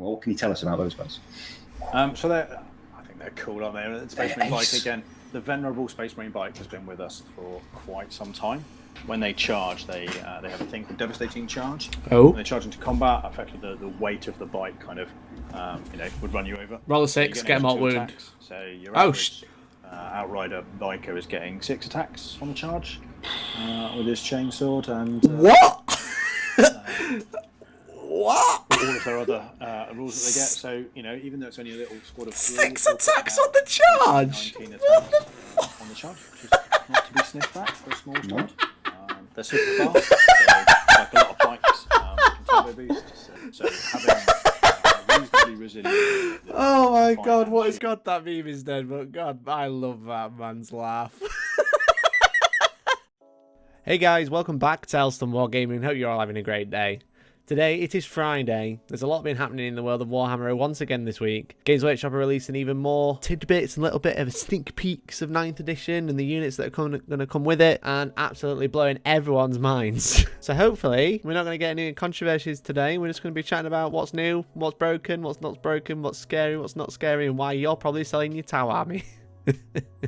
What can you tell us about those guys? So I think they're cool, aren't they? The Space Marine bike, again, the venerable Space Marine bike has been with us for quite some time. When they charge, they have a thing called Devastating Charge. Oh. When they charge into combat, effectively the weight of the bike kind of, would run you over. Roll a 6, get him out wound. Attacks. So your average Outrider biker is getting 6 attacks on the charge with his chainsword and... What? What? All of their other rules that they get. So, even though it's only a little squad of 3... 6 attacks on the charge? 19 attacks on the charge, which is not to be sniffed at for a small squad. They're super fast, so like a lot of bikes, can turbo boost. So having reasonably resilient... Oh my god, what is God, that meme is dead, but God, I love that man's laugh. Hey guys, welcome back to Hellstormwargaming. Hope you're all having a great day. Today, it is Friday. There's a lot been happening in the world of Warhammer once again this week. Games Workshop are releasing even more tidbits and a little bit of sneak peeks of 9th edition and the units that are going to come with it, and absolutely blowing everyone's minds. So hopefully, we're not going to get any controversies today. We're just going to be chatting about what's new, what's broken, what's not broken, what's scary, what's not scary, and why you're probably selling your Tau army.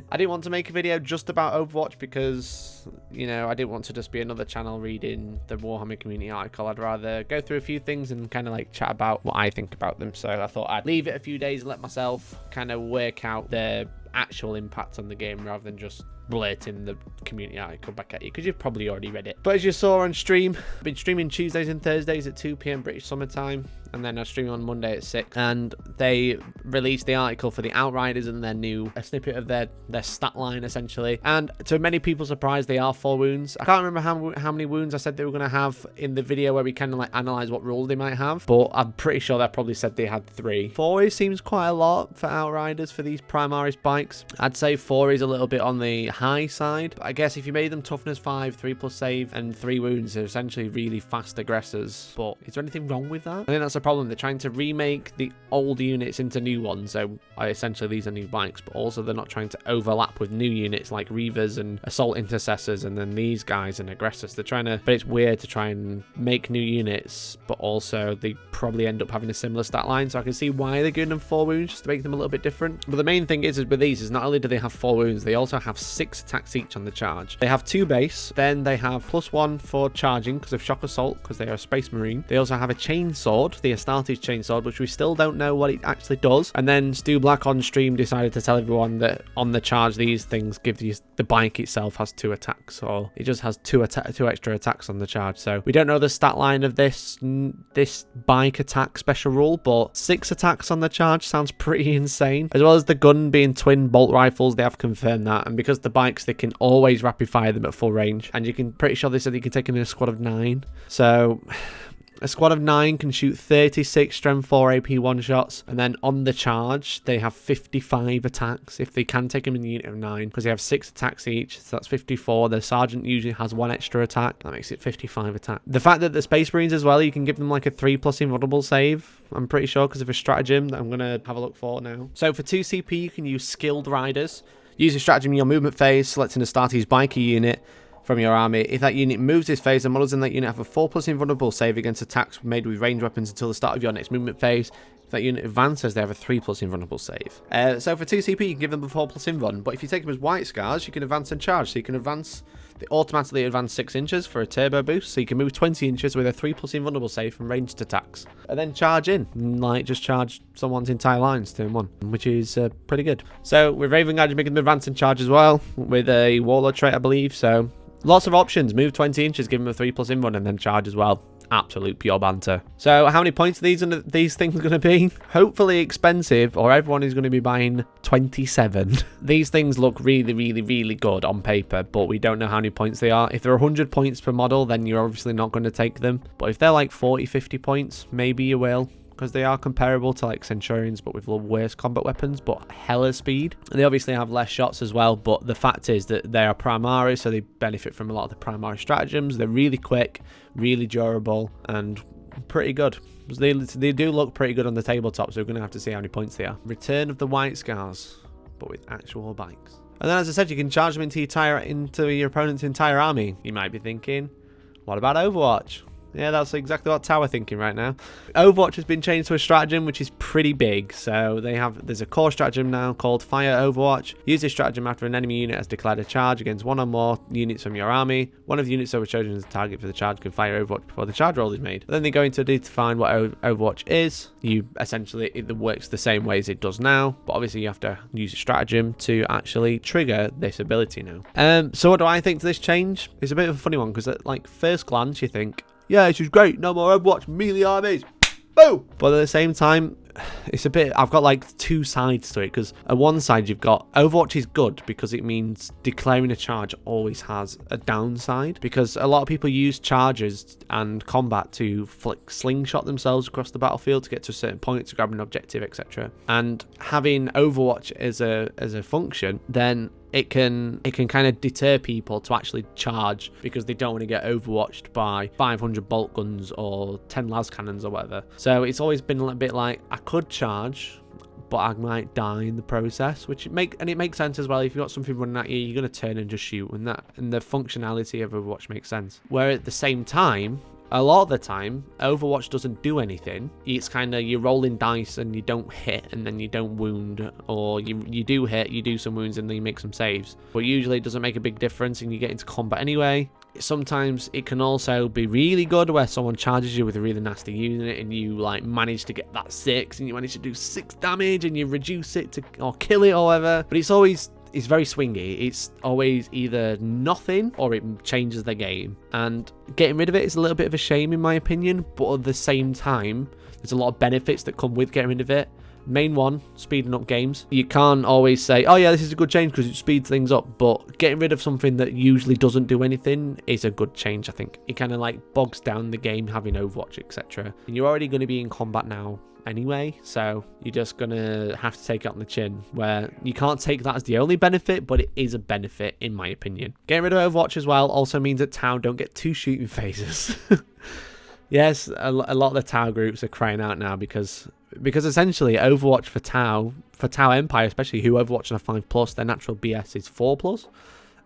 I didn't want to make a video just about Overwatch because, I didn't want to just be another channel reading the Warhammer community article. I'd rather go through a few things and kind of like chat about what I think about them. So I thought I'd leave it a few days and let myself kind of work out the actual impact on the game rather than just blurting the community article back at you, because you've probably already read it. But as you saw on stream, I've been streaming Tuesdays and Thursdays at 2 PM British Summer Time, and then I stream on Monday at 6, and they released the article for the Outriders and their a snippet of their stat line essentially, and to many people's surprise they are 4 wounds. I can't remember how many wounds I said they were going to have in the video where we kind of like analyze what rules they might have, but I'm pretty sure they probably said they had 3. 4 seems quite a lot for Outriders for these Primaris bikes. I'd say 4 is a little bit on the high side. I guess if you made them toughness 5, 3+ save, and 3 wounds, they're essentially really fast aggressors. But is there anything wrong with that? I think that's a problem. They're trying to remake the old units into new ones, so essentially these are new bikes, but also they're not trying to overlap with new units like Reavers and Assault Intercessors and then these guys and Aggressors. They're trying to, but it's weird to try and make new units, but also they probably end up having a similar stat line, so I can see why they're giving them 4 wounds, just to make them a little bit different. But the main thing is with these is not only do they have 4 wounds, they also have 6 attacks each on the charge. They have 2 base, then they have +1 for charging because of Shock Assault, because they are a Space Marine. They also have a Chainsword, the Astartes Chainsword, which we still don't know what it actually does. And then Stu Black on stream decided to tell everyone that on the charge these things give you, the bike itself has 2 attacks, or it just has 2 extra attacks on the charge. So we don't know the stat line of this bike attack special rule, but 6 attacks on the charge sounds pretty insane. As well as the gun being twin bolt rifles, they have confirmed that, and because the bikes, they can always rapid fire them at full range, and you can, pretty sure they said you can take them in a squad of 9. So a squad of 9 can shoot 36 strength 4 AP 1 shots, and then on the charge they have 55 attacks if they can take them in the unit of 9, because they have 6 attacks each, so that's 54. The sergeant usually has 1 extra attack, that makes it 55 attack. The fact that the Space Marines as well, you can give them like a 3+ invulnerable save, I'm pretty sure, because of a stratagem that I'm going to have a look for now. So for 2 CP you can use Skilled Riders. Use a stratagem in your movement phase, selecting a Astartes biker unit from your army. If that unit moves this phase, the models in that unit have a 4+ invulnerable save against attacks made with ranged weapons until the start of your next movement phase. If that unit advances, they have a 3+ invulnerable save. So for 2 CP, you can give them a 4+ invuln, but if you take them as White Scars, you can advance and charge. So you can advance, they automatically advance 6 inches for a turbo boost, so you can move 20 inches with a 3+ invulnerable save from ranged attacks. And then charge in, like just charge someone's entire lines turn 1, which is pretty good. So with Raven Guard, you make them advance and charge as well, with a Warlord trait, I believe, so lots of options. Move 20 inches, give them a 3+ invuln, and then charge as well. Absolute pure banter. So how many points are these things going to be? Hopefully expensive, or everyone is going to be buying 27. These things look really, really, really good on paper, but we don't know how many points they are. If they're 100 points per model, then you're obviously not going to take them. But if they're like 40, 50 points, maybe you will, because they are comparable to like Centurions but with worse combat weapons, but hella speed. And they obviously have less shots as well, but the fact is that they are Primaris, so they benefit from a lot of the Primaris stratagems. They're really quick, really durable, and pretty good. They do look pretty good on the tabletop, so we're going to have to see how many points they are. Return of the White Scars, but with actual bikes. And then, as I said, you can charge them into your opponent's entire army. You might be thinking, what about Overwatch? Yeah, that's exactly what Tower thinking right now. Overwatch has been changed to a stratagem, which is pretty big. So there's a core stratagem now called Fire Overwatch. Use this stratagem after an enemy unit has declared a charge against one or more units from your army. One of the units that were chosen as a target for the charge can fire Overwatch before the charge roll is made. Then they go into define what Overwatch is. You essentially, it works the same way as it does now, but obviously you have to use a stratagem to actually trigger this ability now. So what do I think to this change? It's a bit of a funny one because at like first glance you think, yeah, this is great, no more Overwatch, melee armies, boom! But at the same time, it's a bit, I've got like two sides to it, because at one side you've got Overwatch is good because it means declaring a charge always has a downside, because a lot of people use charges and combat to slingshot themselves across the battlefield to get to a certain point to grab an objective, etc. And having Overwatch as a function, then it can kind of deter people to actually charge because they don't want to get overwatched by 500 bolt guns or 10 las cannons or whatever. So it's always been a bit like, I could charge, but I might die in the process, which it makes sense as well. If you've got something running at you, you're going to turn and just shoot, and the functionality of Overwatch makes sense. Where at the same time, a lot of the time, Overwatch doesn't do anything. It's kind of, you're rolling dice and you don't hit and then you don't wound, or you do hit, you do some wounds and then you make some saves. But usually it doesn't make a big difference and you get into combat anyway. Sometimes it can also be really good where someone charges you with a really nasty unit and you like manage to get that 6 and you manage to do 6 damage and you reduce it to, or kill it or whatever. But it's very swingy. It's always either nothing or it changes the game. And getting rid of it is a little bit of a shame in my opinion, but at the same time, there's a lot of benefits that come with getting rid of it. Main one, speeding up games. You can't always say, oh yeah, this is a good change because it speeds things up, but getting rid of something that usually doesn't do anything is a good change, I think. It kind of like bogs down the game having Overwatch, etc. And you're already going to be in combat now anyway, so you're just gonna have to take it on the chin, where you can't take that as the only benefit, but it is a benefit in my opinion. Getting rid of Overwatch as well also means that Tau don't get 2 shooting phases. Yes, a lot of the Tau groups are crying out now because essentially Overwatch for Tau Empire especially, who Overwatch on a 5+, their natural BS is 4+.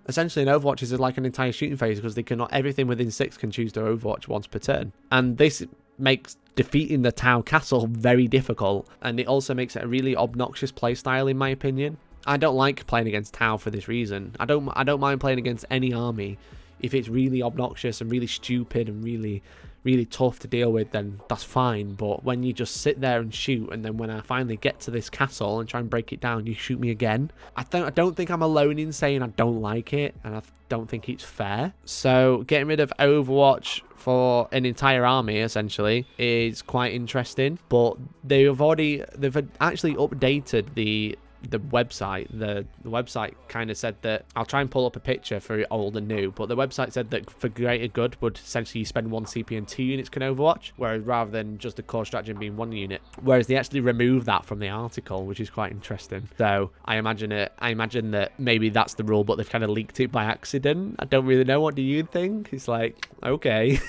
Essentially, an Overwatch is like an entire shooting phase because everything within 6 can choose to Overwatch once per turn, and this makes defeating the Tau castle very difficult, and it also makes it a really obnoxious playstyle in my opinion. I don't like playing against Tau for this reason. I don't mind playing against any army if it's really obnoxious and really stupid and really tough to deal with, then that's fine. But when you just sit there and shoot, and then when I finally get to this castle and try and break it down, you shoot me again. I don't think I'm alone in saying I don't like it, and I don't think it's fair. So getting rid of Overwatch for an entire army essentially is quite interesting, but they've actually updated the website. The website kind of said that, I'll try and pull up a picture for old and new, but the website said that for greater good would essentially spend 1 CP and 2 units can Overwatch, whereas rather than just the core stratagem being 1 unit, whereas they actually removed that from the article, which is quite interesting. So I imagine that maybe that's the rule, but they've kind of leaked it by accident. I don't really know. What do you think? It's like, okay,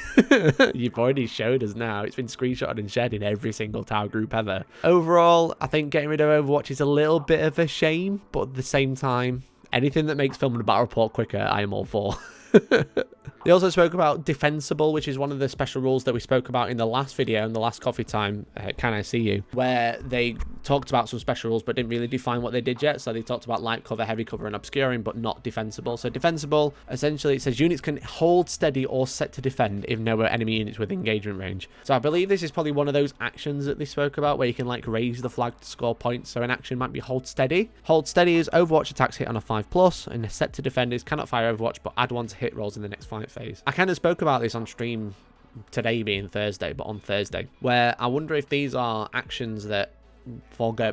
you've already showed us now. It's been screenshotted and shared in every single Tau group ever. Overall, I think getting rid of Overwatch is a little bit of a shame, but at the same time, anything that makes filming a battle report quicker, I am all for. They also spoke about Defensible, which is one of the special rules that we spoke about in the last video, in the last coffee time, Can I See You, where they talked about some special rules but didn't really define what they did yet. So they talked about light cover, heavy cover and obscuring, but not defensible. So defensible, essentially it says units can hold steady or set to defend if no enemy units with engagement range. So I believe this is probably one of those actions that they spoke about where you can like raise the flag to score points. So an action might be hold steady. Hold steady is Overwatch attacks hit on a 5+, and set to defend is cannot fire Overwatch but add 1 to hit rolls in the next fight phase. I kind of spoke about this on stream today being Thursday, but on Thursday, where I wonder if these are actions that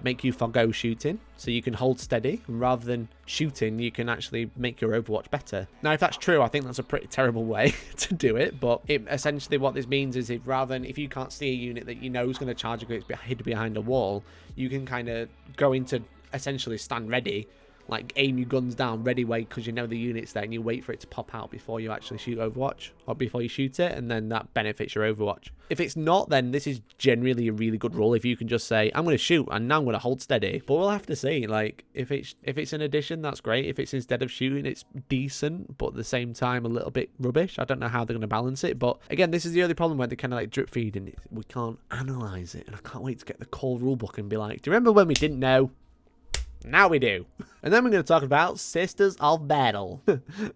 make you forgo shooting, so you can hold steady, and rather than shooting you can actually make your Overwatch better. Now if that's true, I think that's a pretty terrible way to do it, but essentially what this means is if you can't see a unit that you know is going to charge because it's hid behind a wall, you can kind of go into essentially stand ready, like aim your guns down, ready, wait, because you know the unit's there, and you wait for it to pop out before you actually shoot Overwatch, or before you shoot it, and then that benefits your Overwatch. If it's not, then this is generally a really good rule. If you can just say, I'm going to shoot, and now I'm going to hold steady. But we'll have to see. Like, if it's an addition, that's great. If it's instead of shooting, it's decent, but at the same time, a little bit rubbish. I don't know how they're going to balance it. But again, this is the only problem where they kind of like drip feed, and we can't analyze it. And I can't wait to get the core rulebook and be like, do you remember when we didn't know? Now we do. And then we're going to talk about Sisters of Battle.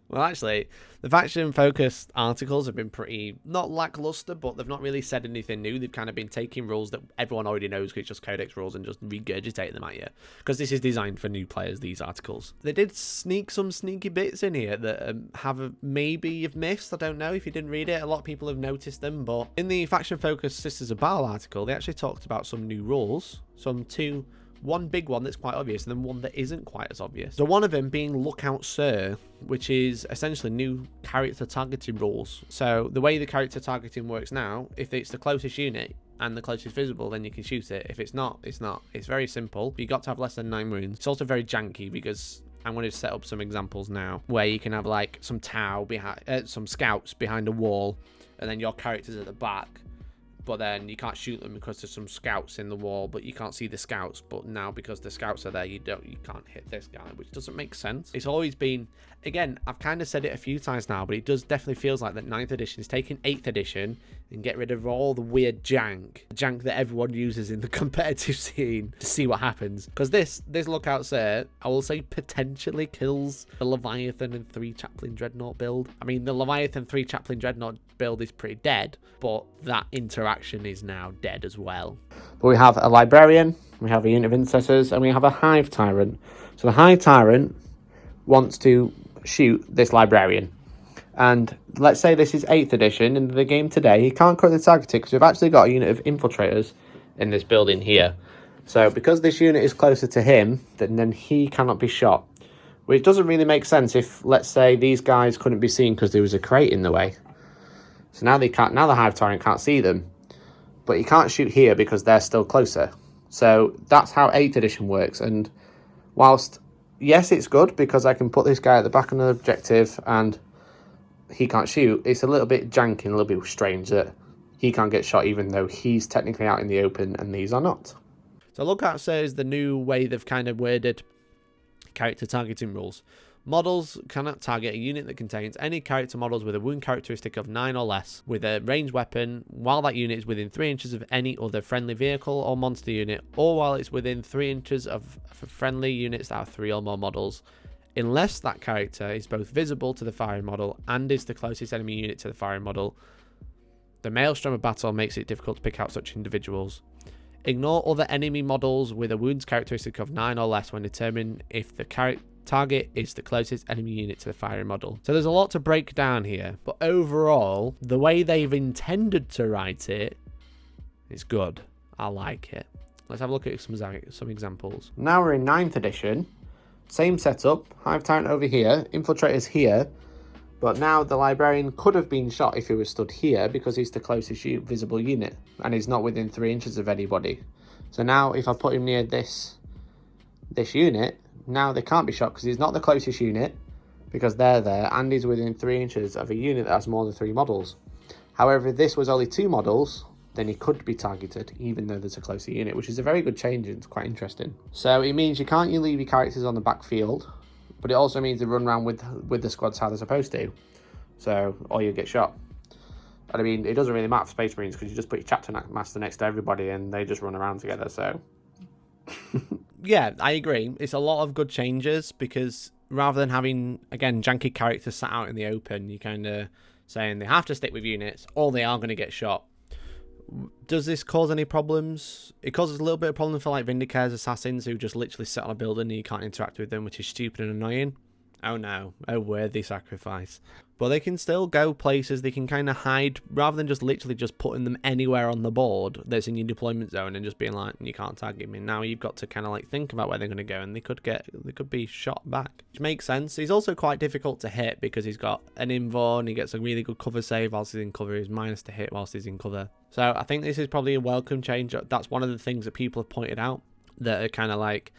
Well, actually, the faction-focused articles have been pretty, not lackluster, but they've not really said anything new. They've kind of been taking rules that everyone already knows, because it's just codex rules, and just regurgitating them at you. Because this is designed for new players, these articles. They did sneak some sneaky bits in here that maybe you've missed. I don't know if you didn't read it. A lot of people have noticed them, but in the faction-focused Sisters of Battle article, they actually talked about some new rules. One big one that's quite obvious, and then one that isn't quite as obvious. So one of them being Lookout Sir, which is essentially new character targeting rules. So the way the character targeting works now, if it's the closest unit and the closest visible, then you can shoot it. If it's not, it's not. It's very simple. You got to have less than 9 wounds. It's also very janky, because I'm going to set up some examples now where you can have like some some scouts behind a wall, and then your character's at the back. But then you can't shoot them because there's some scouts in the wall, but you can't see the scouts. But now, because the scouts are there, you can't hit this guy, which doesn't make sense. It's always been, again, I've kind of said it a few times now, but it definitely feels like that 9th edition is taking 8th edition and get rid of all the weird jank that everyone uses in the competitive scene to see what happens. Because this Lookout Sir, I will say, potentially kills the Leviathan and 3 Chaplain Dreadnought build. I mean, the Leviathan 3 Chaplain Dreadnought build is pretty dead, but that interaction is now dead as well. But we have a Librarian, we have a unit of Intercessors, and we have a Hive Tyrant. So the Hive Tyrant wants to shoot this Librarian. And let's say this is 8th edition in the game today. He can't currently target it because we've actually got a unit of Infiltrators in this building here. So because this unit is closer to him, then he cannot be shot. Which doesn't really make sense if, let's say, these guys couldn't be seen because there was a crate in the way. So now the Hive Tyrant can't see them. But he can't shoot here because they're still closer. So that's how 8th edition works. And whilst, yes, it's good because I can put this guy at the back of an objective and he can't shoot, it's a little bit janky and a little bit strange that he can't get shot even though he's technically out in the open and these are not. So Lookout says the new way they've kind of worded character targeting rules. Models cannot target a unit that contains any character models with a wound characteristic of 9 or less with a ranged weapon while that unit is within 3 inches of any other friendly vehicle or monster unit, or while it's within 3 inches of friendly units that have 3 or more models, unless that character is both visible to the firing model and is the closest enemy unit to the firing model. The Maelstrom of Battle makes it difficult to pick out such individuals. Ignore other enemy models with a wounds characteristic of 9 or less when determining if the target is the closest enemy unit to the firing model. So there's a lot to break down here, but overall, the way they've intended to write it is good. I like it. Let's have a look at some examples. Now we're in 9th edition. Same setup, Hive Tyrant over here, Infiltrators here, but now the Librarian could have been shot if he was stood here because he's the closest visible unit and he's not within 3 inches of anybody. So now if I put him near this unit, now they can't be shot because he's not the closest unit because they're there and he's within 3 inches of a unit that has more than 3 models. However, if this was only 2 models, then he could be targeted even though there's a closer unit, which is a very good change and it's quite interesting. So it means you can't leave your characters on the backfield, but it also means they run around with the squads how they're supposed to. So, or you get shot. And I mean, it doesn't really matter for Space Marines because you just put your Chapter Master next to everybody and they just run around together, so... Yeah, I agree. It's a lot of good changes because rather than having, again, janky characters sat out in the open, you kind of saying they have to stick with units or they are going to get shot. Does this cause any problems? It causes a little bit of problem for like Vindicare's assassins who just literally sit on a building and you can't interact with them, which is stupid and annoying. Oh no, oh worthy sacrifice. But they can still go places, they can kind of hide, rather than just literally just putting them anywhere on the board that's in your deployment zone and just being like, you can't target me. Now you've got to kind of like think about where they're going to go and they could be shot back. Which makes sense. He's also quite difficult to hit because he's got an invuln, he gets a really good cover save whilst he's in cover, he's minus to hit whilst he's in cover. So I think this is probably a welcome change. That's one of the things that people have pointed out that are kind of like,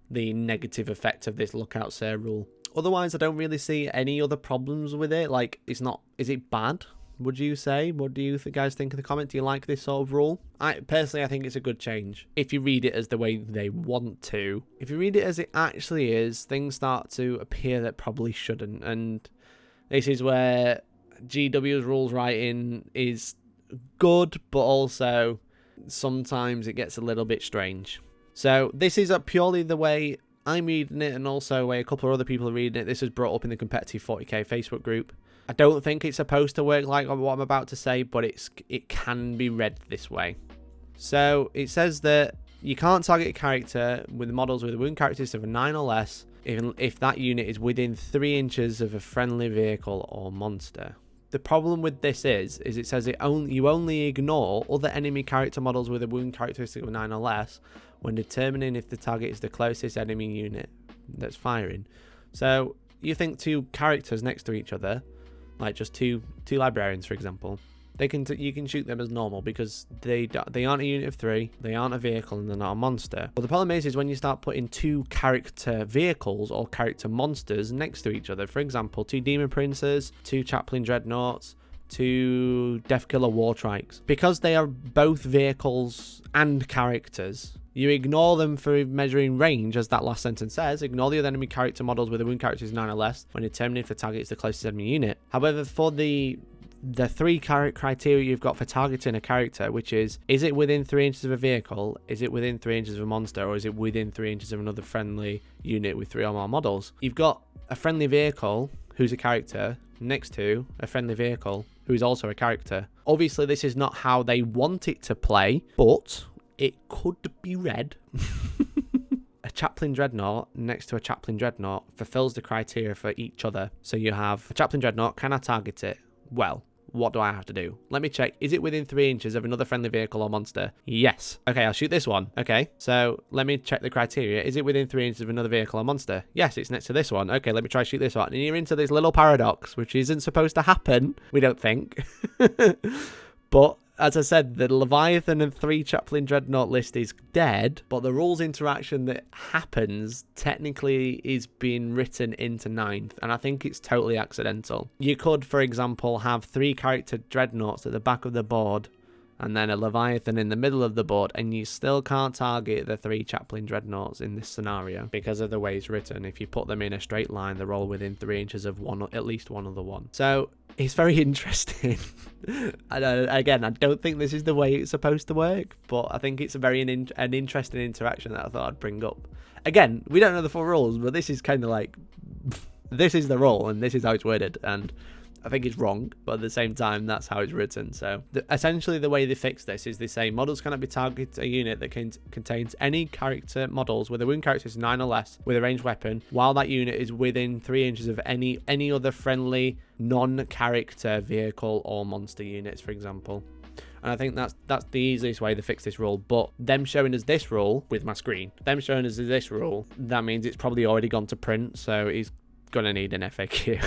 the negative effect of this lookout sir rule. Otherwise, I don't really see any other problems with it. Like, is it bad? Would you say? What do you guys think in the comment? Do you like this sort of rule? I think it's a good change. If you read it as the way they want to. If you read it as it actually is, things start to appear that probably shouldn't. And this is where GW's rules writing is good, but also sometimes it gets a little bit strange. So this is purely the way I'm reading it, and also the way a couple of other people are reading it. This was brought up in the competitive 40k Facebook group. I don't think it's supposed to work like what I'm about to say, but it can be read this way. So it says that you can't target a character with models with a wound characteristic of a 9 or less, even if that unit is within 3 inches of a friendly vehicle or monster. The problem with this is it says you only ignore other enemy character models with a wound characteristic of 9 or less when determining if the target is the closest enemy unit that's firing. So you think 2 characters next to each other, like just two librarians, for example, you can shoot them as normal because they aren't a unit of 3, they aren't a vehicle, and they're not a monster. But the problem is when you start putting 2 character vehicles or character monsters next to each other. For example, 2 demon princes, 2 chaplain dreadnoughts, 2 Defkiller wartrikes. Because they are both vehicles and characters, you ignore them for measuring range, as that last sentence says. Ignore the other enemy character models with a wound character is 9 or less when determining if the target is the closest enemy unit. However, for the 3 criteria you've got for targeting a character, which is it within 3 inches of a vehicle, is it within 3 inches of a monster, or is it within 3 inches of another friendly unit with 3 or more models? You've got a friendly vehicle who's a character next to a friendly vehicle who's also a character. Obviously, this is not how they want it to play, but it could be read. A chaplain dreadnought next to a chaplain dreadnought fulfills the criteria for each other. So you have a chaplain dreadnought. Can I target it? Well, what do I have to do? Let me check. Is it within 3 inches of another friendly vehicle or monster? Yes. Okay, I'll shoot this one. Okay, so let me check the criteria. Is it within 3 inches of another vehicle or monster? Yes, it's next to this one. Okay, let me try shoot this one. And you're into this little paradox, which isn't supposed to happen, we don't think. But as I said, the Leviathan and 3 Chaplain Dreadnought list is dead, but the rules interaction that happens technically is being written into 9th, and I think it's totally accidental. You could, for example, have 3 character Dreadnoughts at the back of the board, and then a Leviathan in the middle of the board, and you still can't target the 3 Chaplain Dreadnoughts in this scenario because of the way it's written. If you put them in a straight line, they're all within 3 inches of at least one other one. So it's very interesting. Again, I don't think this is the way it's supposed to work, but I think it's an interesting interaction that I thought I'd bring up. Again, we don't know the full rules, but this is kind of like, this is the rule, and this is how it's worded, and I think it's wrong, but at the same time, that's how it's written. So essentially the way they fix this is they say models cannot be targeted a unit that contains any character models with a wound characteristic 9 or less with a ranged weapon, while that unit is within 3 inches of any other friendly non-character vehicle or monster units, for example. And I think that's the easiest way to fix this rule. But them showing us this rule with my screen, them showing us this rule, that means it's probably already gone to print, so it's gonna need an FAQ.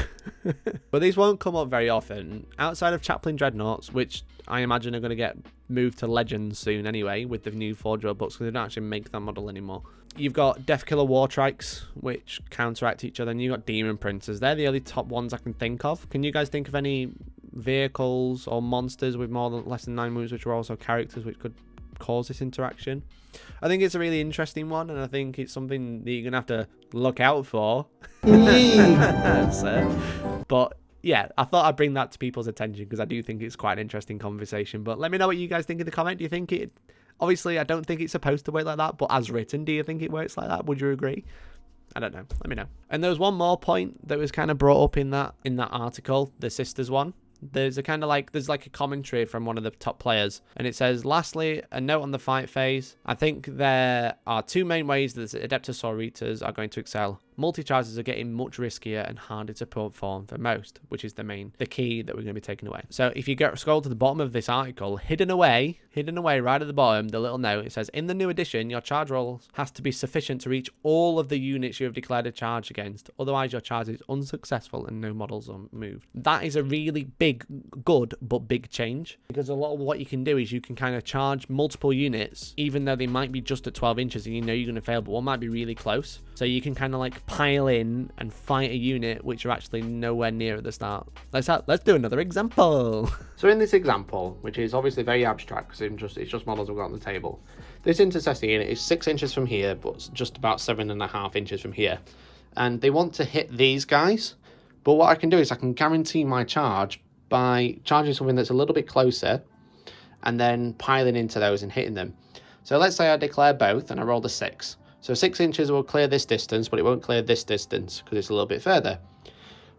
But these won't come up very often outside of Chaplain Dreadnoughts, which I imagine are going to get moved to Legends soon anyway with the new Forge World books, because they don't actually make that model anymore. You've got Defkiller wartrikes, which counteract each other, and you've got demon princes. They're the only top ones I can think of. Can you guys think of any vehicles or monsters with less than 9 moves which are also characters which could cause this interaction? I think it's a really interesting one, and I think it's something that you're gonna have to look out for. But yeah, I thought I'd bring that to people's attention because I do think it's quite an interesting conversation. But let me know what you guys think in the comment. Do you think it, obviously I don't think it's supposed to work like that, but as written, do you think it works like that? Would you agree? I don't know, let me know. And there was one more point that was kind of brought up in that article, the sisters one. There's a kind of like, there's like a commentary from one of the top players, and it says, lastly, a note on the fight phase. I think there are 2 main ways that Adeptus Sororitas are going to excel. multi-charges are getting much riskier and harder to perform for most, which is the key that we're going to be taking away. So if you scroll to the bottom of this article, hidden away right at the bottom, the little note, it says, in the new edition, your charge roll has to be sufficient to reach all of the units you have declared a charge against. Otherwise, your charge is unsuccessful and no models are moved. That is a really good but big change, because a lot of what you can do is you can kind of charge multiple units, even though they might be just at 12 inches and you know you're going to fail, but one might be really close. So you can kind of like pile in and fight a unit which are actually nowhere near at the start. Let's do another example. So in this example, which is obviously very abstract because it's just models we've got on the table, this intercessor unit is 6 inches from here, but just about 7.5 inches from here. And they want to hit these guys. But what I can do is I can guarantee my charge by charging something that's a little bit closer and then piling into those and hitting them. So let's say I declare both and I roll a 6. So 6 inches will clear this distance, but it won't clear this distance because it's a little bit further.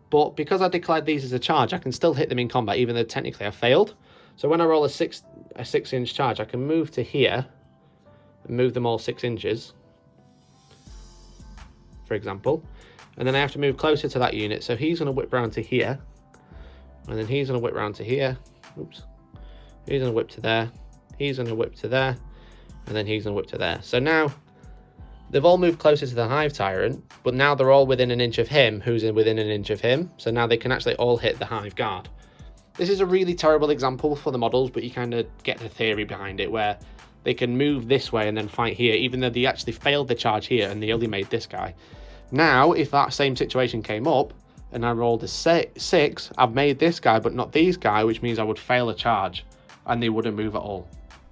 But because I declared these as a charge, I can still hit them in combat, even though technically I failed. So when I roll a 6-inch charge, I can move to here and move them all 6 inches, for example. And then I have to move closer to that unit. So he's going to whip round to here, and then he's going to whip round to here. Oops. He's going to whip to there. He's going to whip to there, and then he's going to whip to there. So now they've all moved closer to the Hive Tyrant, but now they're all within an inch of him, who's within an inch of him. So now they can actually all hit the Hive Guard. This is a really terrible example for the models, but you kind of get the theory behind it, where they can move this way and then fight here, even though they actually failed the charge here and they only made this guy. Now, if that same situation came up and I rolled a 6, I've made this guy, but not these guy, which means I would fail a charge and they wouldn't move at all.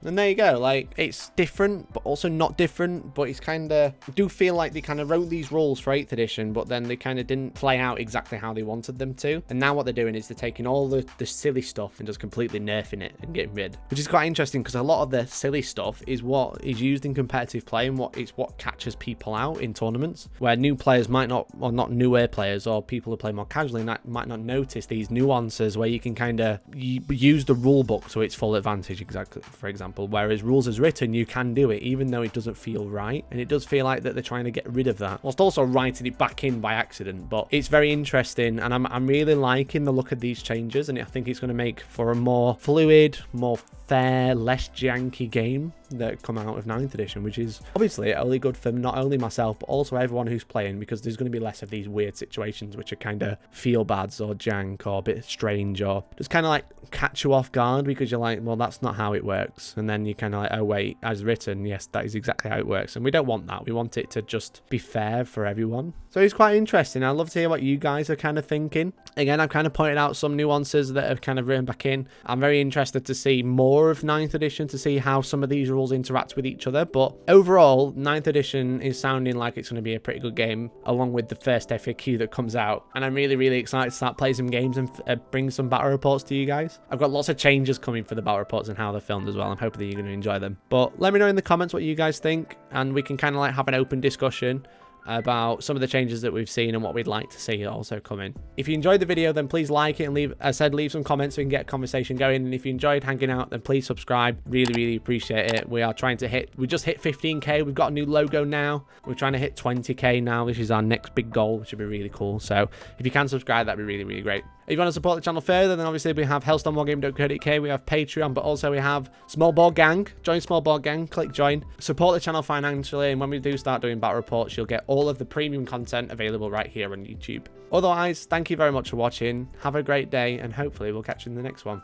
And there you go. Like, it's different, but also not different. But it's kind of, I do feel like they kind of wrote these rules for 8th edition, but then they kind of didn't play out exactly how they wanted them to. And now what they're doing is they're taking all the silly stuff and just completely nerfing it and getting rid. Which is quite interesting, because a lot of the silly stuff is what is used in competitive play, and what catches people out in tournaments, where new players might not, or not newer players, or people who play more casually might not notice these nuances, where you can kind of use the rule book to its full advantage, exactly, for example. Whereas rules as written, you can do it even though it doesn't feel right, and it does feel like that they're trying to get rid of that, whilst also writing it back in by accident. But it's very interesting, and I'm really liking the look of these changes, and I think it's going to make for a more fluid, more fair, less janky game that come out of 9th edition, which is obviously only good for not only myself but also everyone who's playing, because there's going to be less of these weird situations which are kind of feel bads or jank or a bit strange, or just kind of like catch you off guard because you're like, well, that's not how it works, and then you kind of like, oh wait, as written, yes, that is exactly how it works. And we don't want that. We want it to just be fair for everyone. So it's quite interesting. I'd love to hear what you guys are kind of thinking. Again, I've kind of pointed out some nuances that have kind of written back in. I'm very interested to see more of 9th edition, to see how some of these rules interact with each other. But overall, 9th edition is sounding like it's going to be a pretty good game, along with the first FAQ that comes out. And I'm really, really excited to start playing some games and bring some battle reports to you guys. I've got lots of changes coming for the battle reports and how they're filmed as well. I'm hoping that you're going to enjoy them. But let me know in the comments what you guys think, and we can kind of like have an open discussion about some of the changes that we've seen and what we'd like to see also come in. If you enjoyed the video, then please like it and leave some comments so we can get a conversation going. And if you enjoyed hanging out, then please subscribe. Really, really appreciate it. We are trying to we just hit 15k. We've got a new logo now. We're trying to hit 20k now, which is our next big goal, which would be really cool. So if you can subscribe, that'd be really, really great. If you want to support the channel further, then obviously we have Hellstormwargaming.co.uk, we have Patreon, but also we have Small Board Gang. Join Small Board Gang, click join. Support the channel financially, and when we do start doing battle reports, you'll get all of the premium content available right here on YouTube. Otherwise, thank you very much for watching. Have a great day, and hopefully we'll catch you in the next one.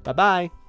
Bye-bye.